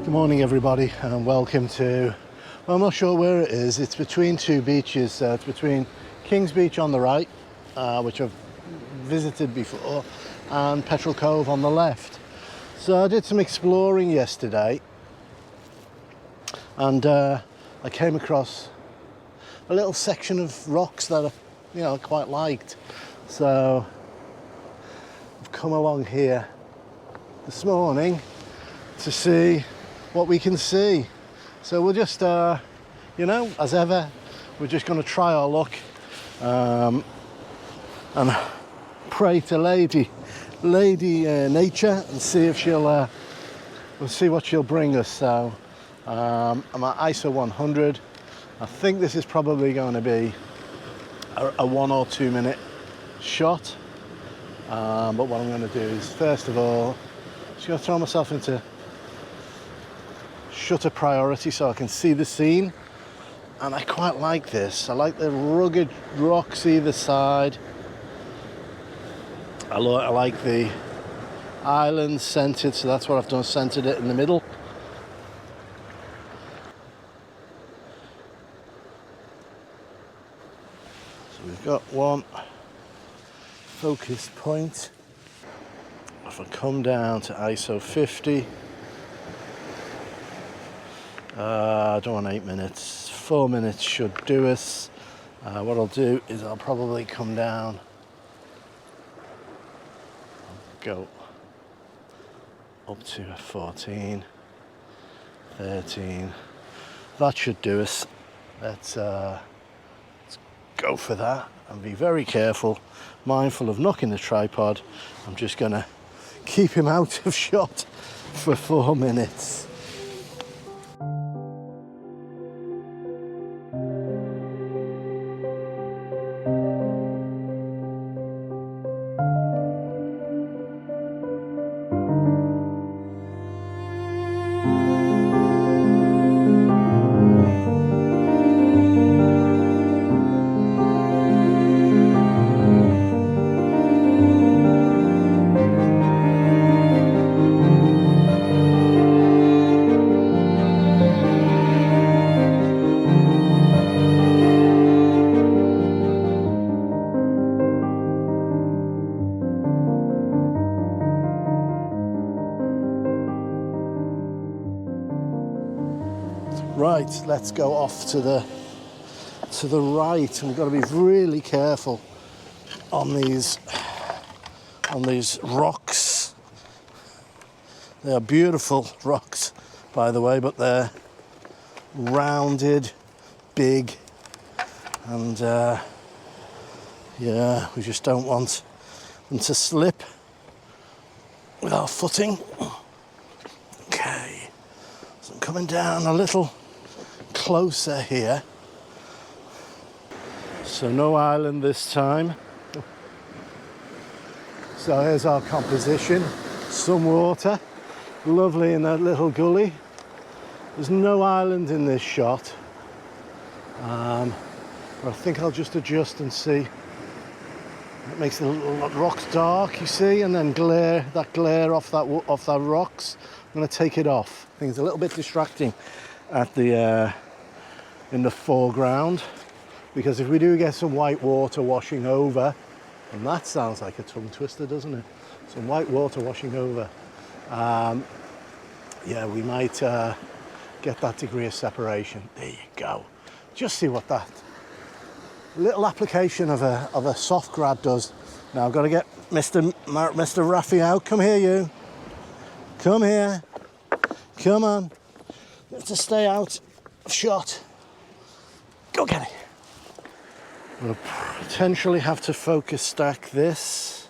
Good morning everybody and welcome to, well, I'm not sure where it is. It's between two beaches. It's between King's Beach on the right, which I've visited before, and Petrel Cove on the left. So I did some exploring yesterday and I came across a little section of rocks that I quite liked. So I've come along here this morning to see what we can see. So we'll just, as ever, we're just going to try our luck and pray to Lady Nature and see if she'll, we'll see what she'll bring us. So I'm at ISO 100. I think this is probably going to be a 1 or 2 minute shot. But what I'm going to do is, first of all, just going to throw myself into shutter priority so I can see the scene. And I quite like this. I like the rugged rocks either side. I like the island centered, so that's what I've done, centered it in the middle. So we've got one focus point. If I come down to ISO 50, I don't want 8 minutes, 4 minutes should do us. What I'll do is I'll probably come down, go up to 14, 13, that should do us. Let's go for that and be very careful, mindful of knocking the tripod. I'm just gonna keep him out of shot for 4 minutes. Right, let's go off to the right, and we've got to be really careful on these rocks. They are beautiful rocks, by the way, but they're rounded, big, and yeah, we just don't want them to slip with our footing. Okay, so I'm coming down a little closer here. So no island this time. So here's our composition. Some water, lovely in that little gully. There's no island in this shot. But I think I'll just adjust and see. It makes the rocks dark, you see, and then glare off that rocks. I'm going to take it off. I think it's a little bit distracting at the in the foreground, because if we do get some white water washing over, and that sounds like a tongue twister, doesn't it? Some white water washing over, yeah, we might get that degree of separation. There you go. Just see what that little application of a soft grad does. Now I've got to get Mr. Raffi out. Come here, you. Come here. Come on. You have to stay out of shot. Go get it. We'll potentially have to focus stack this.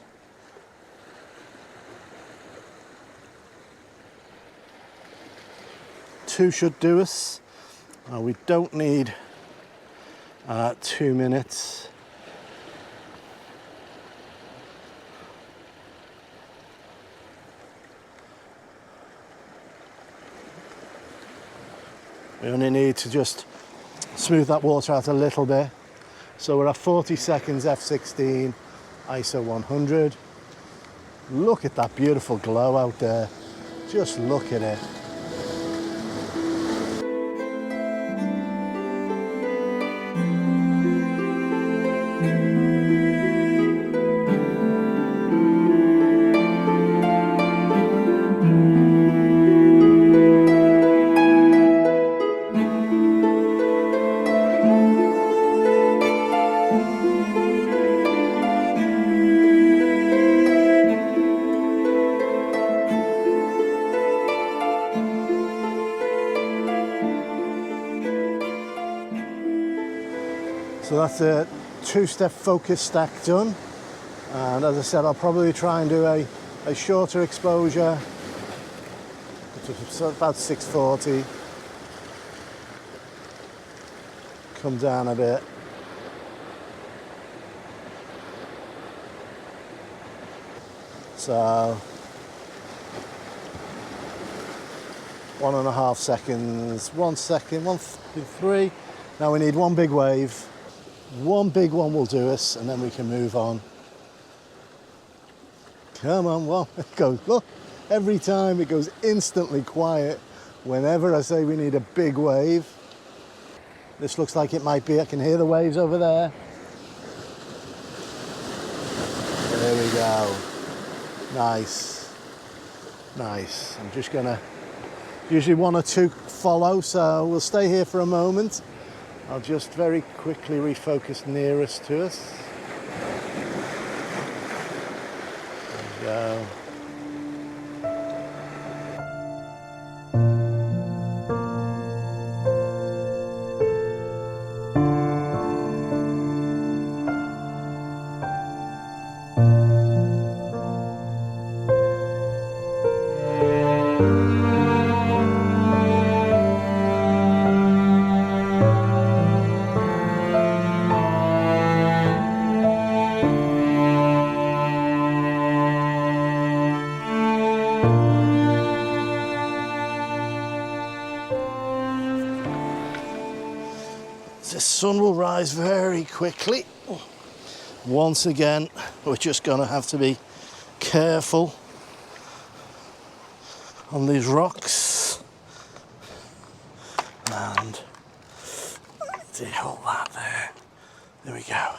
Two should do us. We don't need 2 minutes. We only need to just smooth that water out a little bit. So we're at 40 seconds f16, ISO 100. Look at that beautiful glow out there. Just look at it. So that's a 2-step focus stack done. And as I said, I'll probably try and do a shorter exposure, so about 640. Come down a bit. So 1.5 seconds, 1 second, 1, 2, 3. Now we need one big wave. One big one will do us, and then we can move on. Come on, well, it goes, look, every time it goes instantly quiet whenever I say we need a big wave. This looks like it might be, I can hear the waves over there. There we go. Nice, nice. I'm just gonna, usually 1 or 2 follow, so we'll stay here for a moment. I'll just very quickly refocus nearest to us. There we go. The sun will rise very quickly. Once again, we're just going to have to be careful on these rocks. And hold that there. There we go.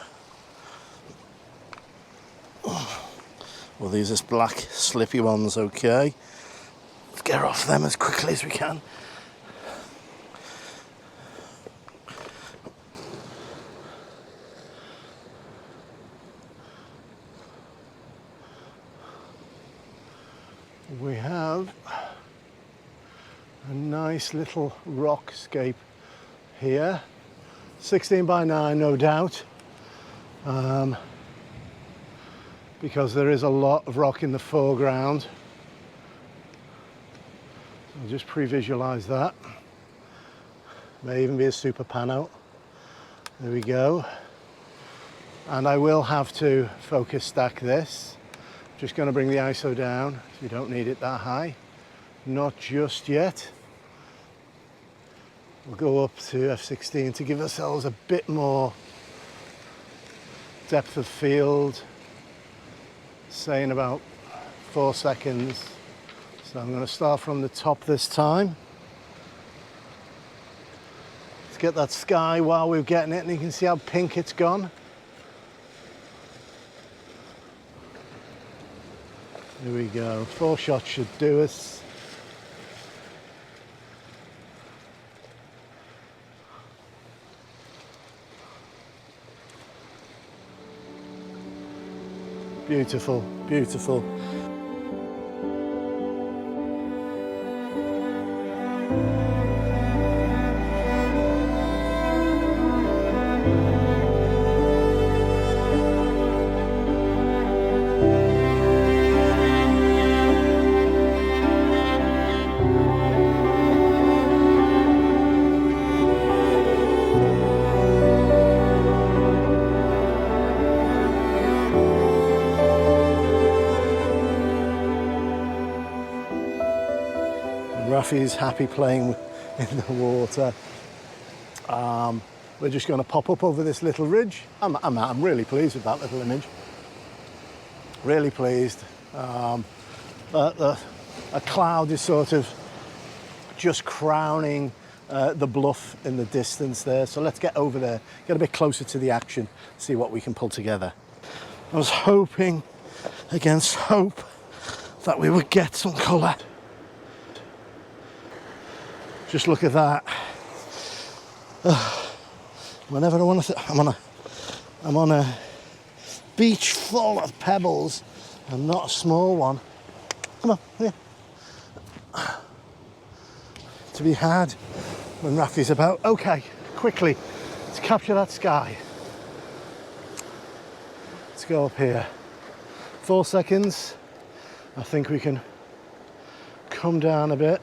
Well, these are black slippy ones, okay. Let's get off them as quickly as we can. We have a nice little rockscape here, 16 by 9 no doubt, because there is a lot of rock in the foreground. So I'll just pre-visualize that. May even be a super pan out. There we go. And I will have to focus stack this. Just going to bring the ISO down, so we don't need it that high. Not just yet. We'll go up to f16 to give ourselves a bit more depth of field, say in about 4 seconds. So I'm going to start from the top this time. Let's get that sky while we're getting it, and you can see how pink it's gone. Here we go, 4 shots should do us. Beautiful, beautiful. Rafi's happy playing in the water. We're just going to pop up over this little ridge. I'm really pleased with that little image. Really pleased. A cloud is sort of just crowning the bluff in the distance there. So let's get over there, get a bit closer to the action, see what we can pull together. I was hoping against hope that we would get some colour. Just look at that. Whenever I want to, I'm on a beach full of pebbles and not a small one. Come on, here. To be had when Rafi's about. Okay, quickly, let's capture that sky. go up here. 4 seconds. I think we can come down a bit.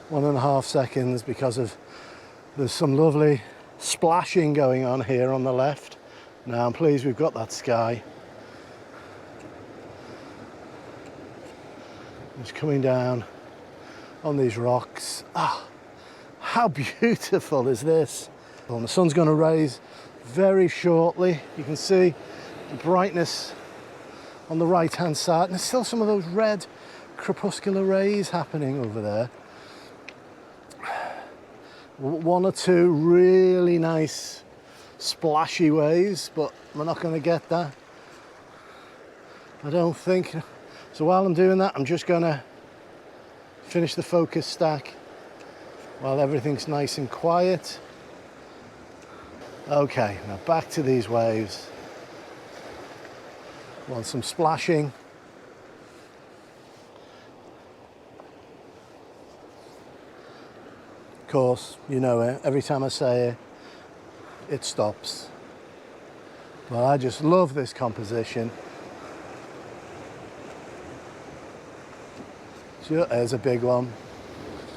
One and a half seconds because there's some lovely splashing going on here on the left. Now I'm pleased we've got that sky. It's coming down on these rocks. Ah, how beautiful is this? Well, the sun's going to raise very shortly. You can see the brightness on the right hand side, and there's still some of those red crepuscular rays happening over there. One or two really nice splashy waves, but we're not going to get that, I don't think. So while I'm doing that, I'm just going to finish the focus stack while everything's nice and quiet. Okay, now back to these waves. Want some splashing. Of course, you know it, every time I say it, it stops. But I just love this composition. Sure, there's a big one.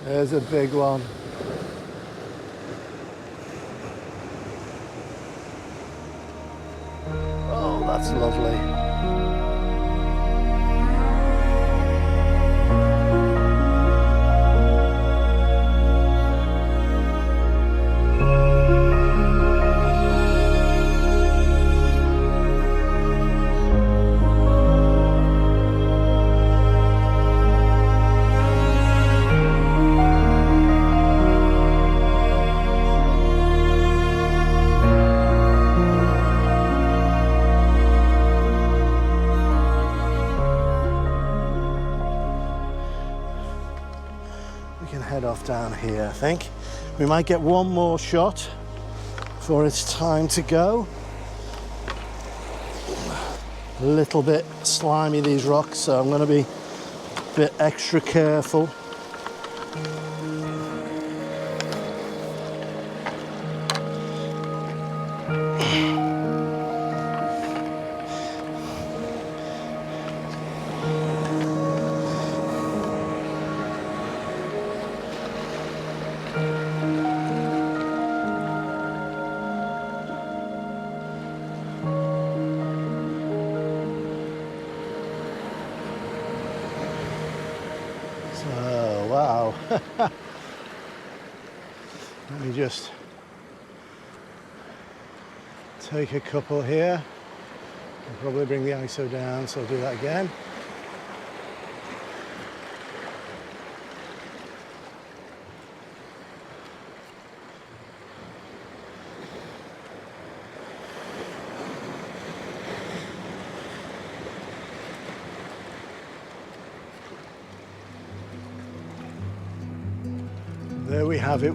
There's a big one. Oh, that's lovely. Head off down here. I think we might get one more shot before it's time to go. A little bit slimy, these rocks, so I'm going to be a bit extra careful. Wow. Let me just take a couple here. I'll probably bring the ISO down, so I'll do that again. There we have it.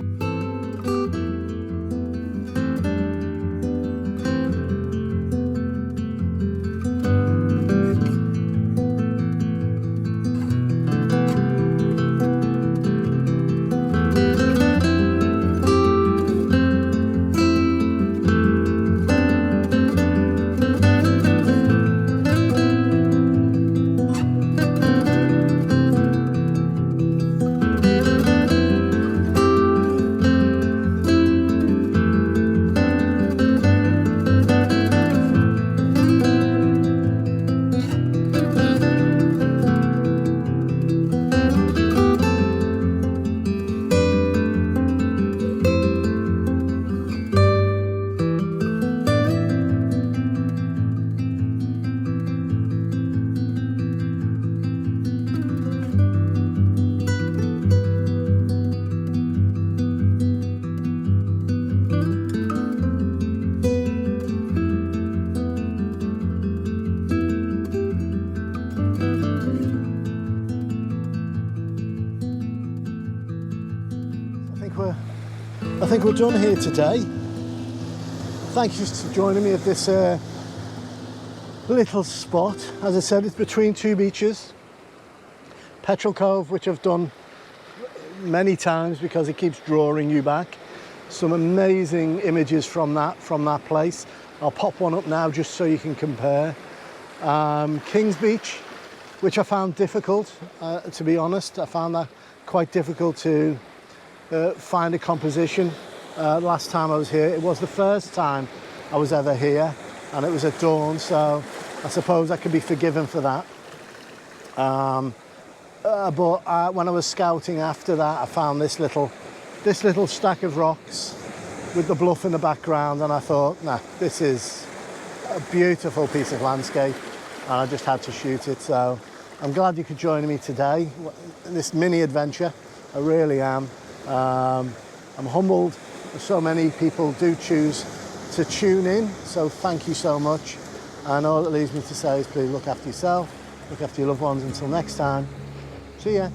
I think we're done here today. Thank you for joining me at this little spot. As I said, it's between two beaches. Petrel Cove, which I've done many times because it keeps drawing you back. Some amazing images from that place. I'll pop one up now just so you can compare. King's Beach, which I found difficult, to be honest. I found that quite difficult to find a composition last time I was here. It was the first time I was ever here, and it was at dawn, so I suppose I could be forgiven for that. But when I was scouting after that, I found this little stack of rocks with the bluff in the background, and I thought, nah, this is a beautiful piece of landscape, and I just had to shoot it. So I'm glad you could join me today in this mini adventure. I really am. I'm humbled that so many people do choose to tune in, so thank you so much. And all it leaves me to say is please look after yourself, look after your loved ones. Until next time, see ya.